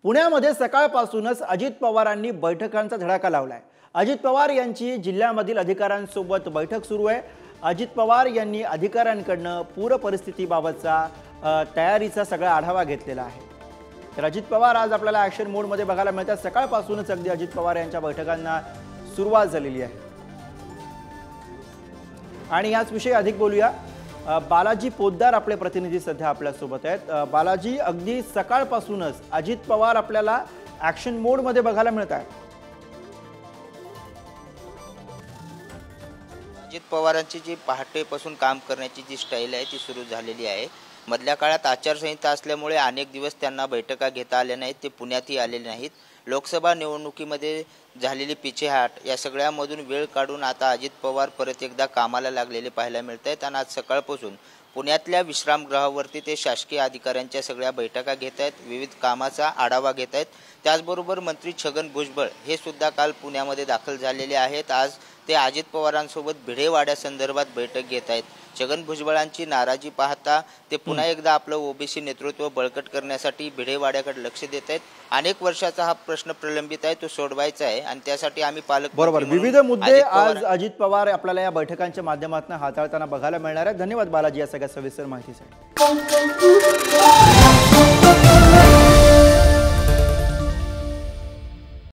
पुण्यामध्ये सकाळपासूनच अजित पवारांनी बैठकांचा धडाका लावलाय। अजित पवार यांची जिल्ह्यामधील अधिकाऱ्यांसोबत बैठक सुरू आहे। अजित पवार यांनी अधिकाऱ्यांकडून पूर परिस्थितीबाबतचा तयारीचा सगळा आढावा घेतलेला आहे। तर अजित पवार आज आपल्याला ॲक्शन मोडमध्ये बघायला मिळतात। सकाळपासूनच अगदी अजित पवार यांच्या बैठकांना सुरुवात झालेली आहे आणि याच विषयी अधिक बोलूया। बालाजी पोद्दार आपले प्रतिनिधी सध्या आपल्या सोबत आहेत। बालाजी, अगदी सकाळपासूनच अजित पवार आपल्याला ॲक्शन मोडमध्ये बघायला मिळतात। अजित पवारांची जी पहाटेपासून काम करण्याची जी स्टाईल आहे ती सुरू झालेली आहे। मधल्या काळात आचारसंहिता असल्यामुळे अनेक दिवस त्यांना बैठका घेता आल्या नाहीत, ते पुण्यातही आलेले नाहीत। लोकसभा निवडणुकीमध्ये झालेली पिछेहाट या सगळ्यामधून वेळ काढून आता अजित पवार परत एकदा कामाला लागलेले पाहायला मिळत आहेत आणि आज सकाळपासून पुण्यातल्या विश्रामगृहावरती ते शासकीय अधिकाऱ्यांच्या सगळ्या बैठका घेत आहेत, विविध कामाचा आढावा घेत आहेत। त्याचबरोबर मंत्री छगन भुजबळ हे सुद्धा काल पुण्यामध्ये दाखल झालेले आहेत। आज ते अजित पवारांसोबत भिडेवाड्यासंदर्भात बैठक घेत आहेत। छगन भुजबळांची नाराजी पाहता ते पुन्हा एकदा आपलं ओबीसी नेतृत्व बळकट करण्यासाठी भिडेवाड्याकडे लक्ष देत आहेत। अनेक वर्षाचा हा प्रश्न प्रलंबित आहे, तो सोडवायचा आहे आणि त्यासाठी आम्ही पालक बरोबर विविध मुद्दे आज अजित पवार आपल्याला या बैठकांच्या माध्यमातून हाताळताना बघायला मिळणार आहेत। धन्यवाद बालाजी या सगळ्या सविस्तर माहितीसाठी।